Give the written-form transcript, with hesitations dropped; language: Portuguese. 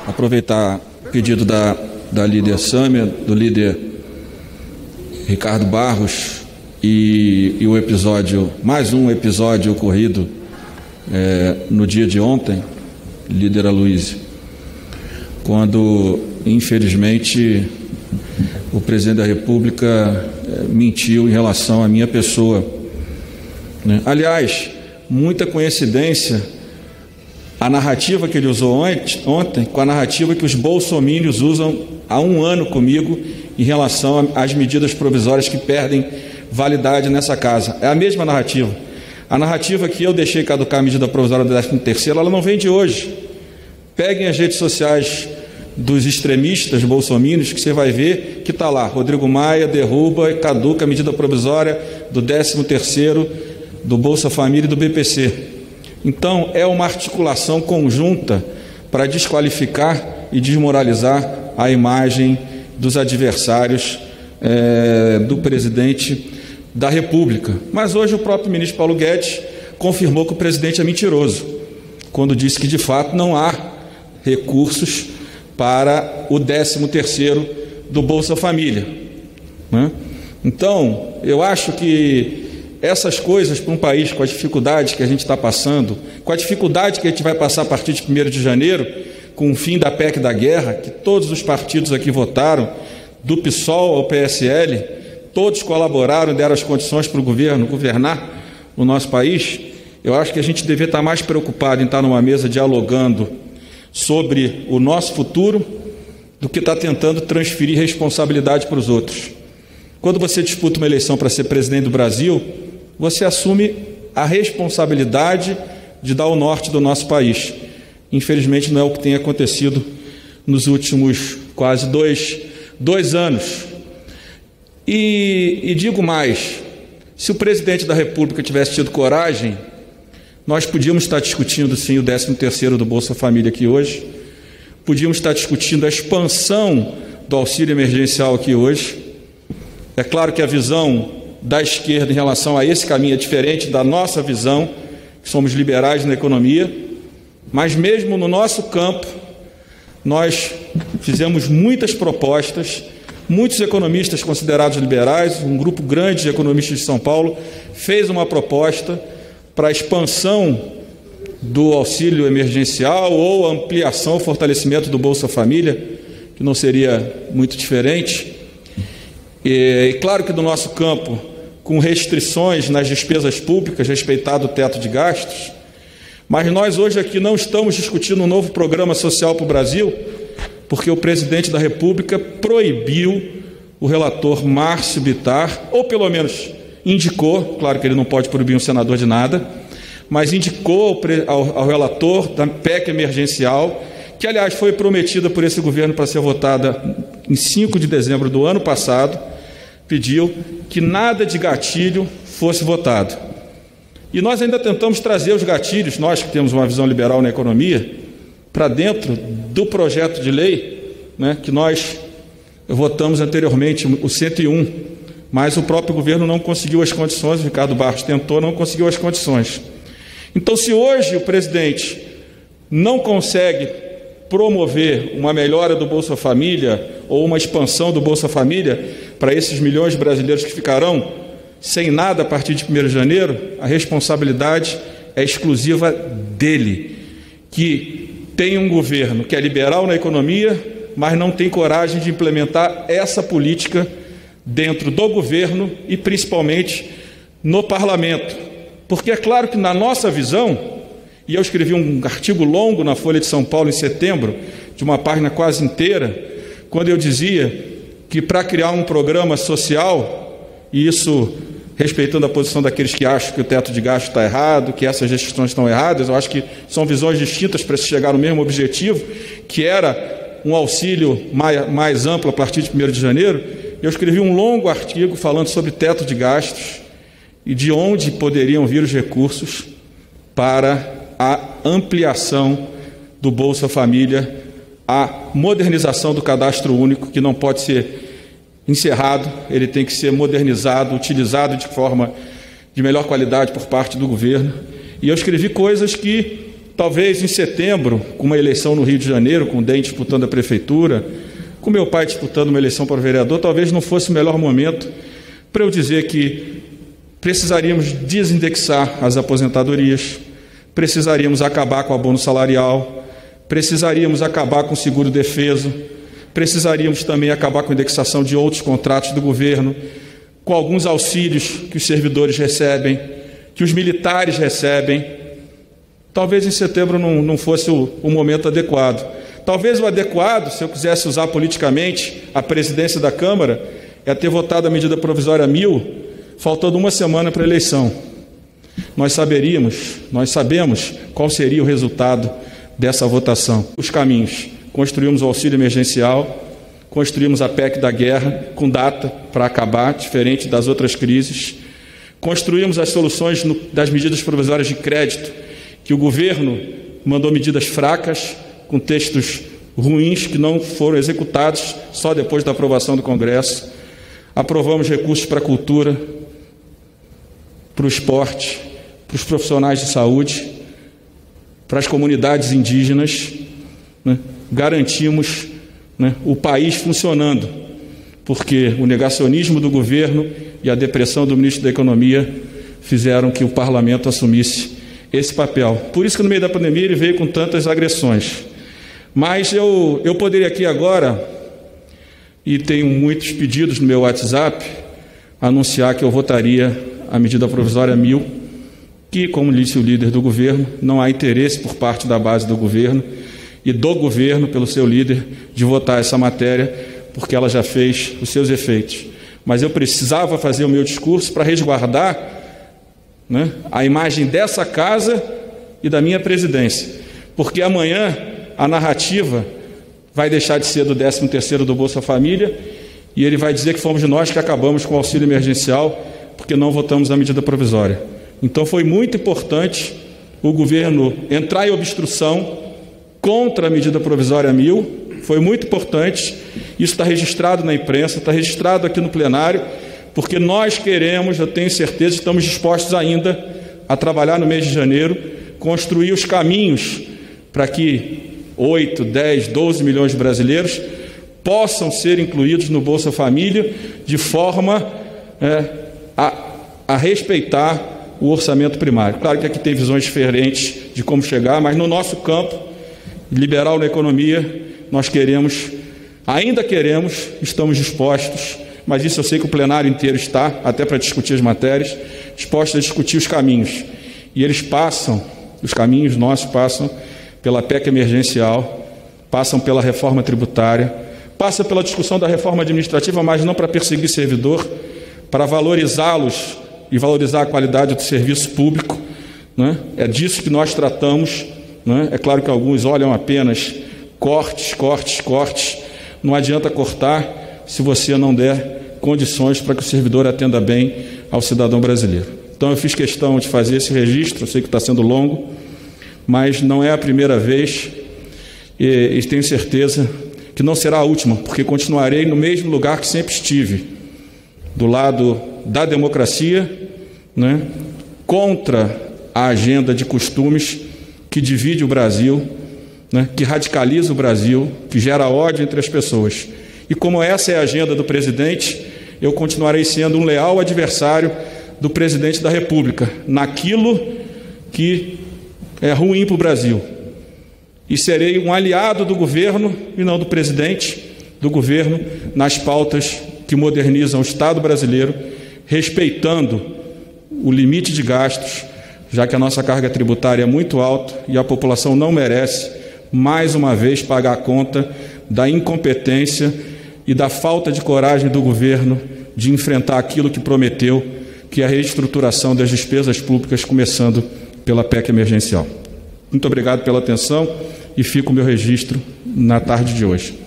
aproveitar o pedido da líder Sâmia, do líder Ricardo Barros e o episódio, mais um episódio ocorrido no dia de ontem, líder Aloysio, quando, infelizmente, o presidente da República mentiu em relação à minha pessoa. Aliás, muita coincidência a narrativa que ele usou ontem com a narrativa que os bolsomínios usam há um ano comigo em relação às medidas provisórias que perdem validade nessa casa. É a mesma narrativa. A narrativa que eu deixei caducar a medida provisória do 13º, ela não vem de hoje. Peguem as redes sociais dos extremistas bolsomínios que você vai ver que está lá. Rodrigo Maia derruba e caduca a medida provisória do 13º do Bolsa Família e do BPC. Então, é uma articulação conjunta para desqualificar e desmoralizar a imagem dos adversários do presidente da República. Mas hoje o próprio ministro Paulo Guedes confirmou que o presidente é mentiroso, quando disse que, de fato, não há recursos para o 13º do Bolsa Família. Então, eu acho que essas coisas para um país com a dificuldade que a gente está passando, com a dificuldade que a gente vai passar a partir de 1º de janeiro, com o fim da PEC da guerra, que todos os partidos aqui votaram, do PSOL ao PSL, todos colaboraram e deram as condições para o governo governar o nosso país. Eu acho que a gente deveria estar mais preocupado em estar numa mesa dialogando sobre o nosso futuro do que estar tentando transferir responsabilidade para os outros. Quando você disputa uma eleição para ser presidente do Brasil, você assume a responsabilidade de dar o norte do nosso país. Infelizmente, não é o que tem acontecido nos últimos quase dois anos. E digo mais, se o presidente da República tivesse tido coragem, nós podíamos estar discutindo, sim, o 13º do Bolsa Família aqui hoje, podíamos estar discutindo a expansão do auxílio emergencial aqui hoje. É claro que a visão da esquerda em relação a esse caminho é diferente da nossa visão, que somos liberais na economia, mas mesmo no nosso campo, nós fizemos muitas propostas, muitos economistas considerados liberais, um grupo grande de economistas de São Paulo, fez uma proposta para a expansão do auxílio emergencial ou ampliação, fortalecimento do Bolsa Família, que não seria muito diferente. E claro que do nosso campo, com restrições nas despesas públicas, respeitado o teto de gastos, mas nós hoje aqui não estamos discutindo um novo programa social para o Brasil, porque o presidente da República proibiu o relator Márcio Bittar, ou pelo menos indicou, claro que ele não pode proibir um senador de nada, mas indicou ao relator da PEC emergencial, que aliás foi prometida por esse governo para ser votada em 5 de dezembro do ano passado, pediu que nada de gatilho fosse votado. E nós ainda tentamos trazer os gatilhos, nós que temos uma visão liberal na economia, para dentro do projeto de lei, que nós votamos anteriormente, o 101, mas o próprio governo não conseguiu as condições, o Ricardo Barros tentou, não conseguiu as condições. Então, se hoje o presidente não consegue promover uma melhora do Bolsa Família ou uma expansão do Bolsa Família para esses milhões de brasileiros que ficarão sem nada a partir de 1º de janeiro, a responsabilidade é exclusiva dele, que tem um governo que é liberal na economia, mas não tem coragem de implementar essa política dentro do governo e principalmente no parlamento. Porque é claro que na nossa visão, e eu escrevi um artigo longo na Folha de São Paulo em setembro, de uma página quase inteira, quando eu dizia que para criar um programa social, e isso respeitando a posição daqueles que acham que o teto de gasto está errado, que essas restrições estão erradas, eu acho que são visões distintas para se chegar no mesmo objetivo, que era um auxílio mais amplo a partir de 1º de janeiro. Eu escrevi um longo artigo falando sobre teto de gastos e de onde poderiam vir os recursos para a ampliação do Bolsa Família, a modernização do cadastro único, que não pode ser encerrado, ele tem que ser modernizado, utilizado de forma de melhor qualidade por parte do governo. E eu escrevi coisas que talvez em setembro, com uma eleição no Rio de Janeiro, com o DEM disputando a prefeitura, com meu pai disputando uma eleição para vereador, talvez não fosse o melhor momento para eu dizer que precisaríamos desindexar as aposentadorias, precisaríamos acabar com o abono salarial, precisaríamos acabar com o seguro-defeso, precisaríamos também acabar com a indexação de outros contratos do governo, com alguns auxílios que os servidores recebem, que os militares recebem. Talvez em setembro não fosse o momento adequado. Talvez o adequado, se eu quisesse usar politicamente a presidência da Câmara, é ter votado a medida provisória 1000, faltando uma semana para a eleição. Nós sabemos qual seria o resultado dessa votação. Os caminhos. Construímos o auxílio emergencial, construímos a PEC da guerra, com data para acabar, diferente das outras crises. Construímos as soluções das medidas provisórias de crédito, que o governo mandou medidas fracas, com textos ruins, que não foram executados só depois da aprovação do Congresso. Aprovamos recursos para a cultura, para o esporte, para os profissionais de saúde, para as comunidades indígenas, né? Garantimos, né, o país funcionando, porque o negacionismo do governo e a depressão do ministro da Economia fizeram que o parlamento assumisse esse papel. Por isso que no meio da pandemia ele veio com tantas agressões. Mas eu poderia aqui agora, e tenho muitos pedidos no meu WhatsApp, anunciar que eu votaria a medida provisória 1000, que, como disse o líder do governo, não há interesse por parte da base do governo e do governo, pelo seu líder, de votar essa matéria, porque ela já fez os seus efeitos. Mas eu precisava fazer o meu discurso para resguardar, né, a imagem dessa casa e da minha presidência, porque amanhã a narrativa vai deixar de ser do 13º do Bolsa Família e ele vai dizer que fomos nós que acabamos com o auxílio emergencial porque não votamos a medida provisória. Então foi muito importante o governo entrar em obstrução contra a medida provisória 1000, foi muito importante, isso está registrado na imprensa, está registrado aqui no plenário, porque nós queremos, eu tenho certeza, estamos dispostos ainda a trabalhar no mês de janeiro, construir os caminhos para que 8, 10, 12 milhões de brasileiros possam ser incluídos no Bolsa Família de forma a respeitar o orçamento primário. Claro que aqui tem visões diferentes de como chegar, mas no nosso campo liberal na economia, nós ainda queremos, estamos dispostos, mas isso eu sei que o plenário inteiro está, até para discutir as matérias, dispostos a discutir os caminhos. E os caminhos nossos passam pela PEC emergencial, passam pela reforma tributária, passa pela discussão da reforma administrativa, mas não para perseguir servidor, para valorizá-los e valorizar a qualidade do serviço público, né? É disso que nós tratamos, né? É claro que alguns olham apenas cortes. Não adianta cortar se você não der condições para que o servidor atenda bem ao cidadão brasileiro. Então eu fiz questão de fazer esse registro, eu sei que está sendo longo, mas não é a primeira vez e tenho certeza que não será a última, porque continuarei no mesmo lugar que sempre estive, do lado da democracia, né, contra a agenda de costumes que divide o Brasil, né, que radicaliza o Brasil, que gera ódio entre as pessoas. E como essa é a agenda do presidente, eu continuarei sendo um leal adversário do presidente da República, naquilo que é ruim para o Brasil. E serei um aliado do governo, e não do presidente, do governo, nas pautas que modernizam o Estado brasileiro, respeitando o limite de gastos, já que a nossa carga tributária é muito alta e a população não merece, mais uma vez, pagar a conta da incompetência e da falta de coragem do governo de enfrentar aquilo que prometeu, que é a reestruturação das despesas públicas, começando pela PEC emergencial. Muito obrigado pela atenção e fica o meu registro na tarde de hoje.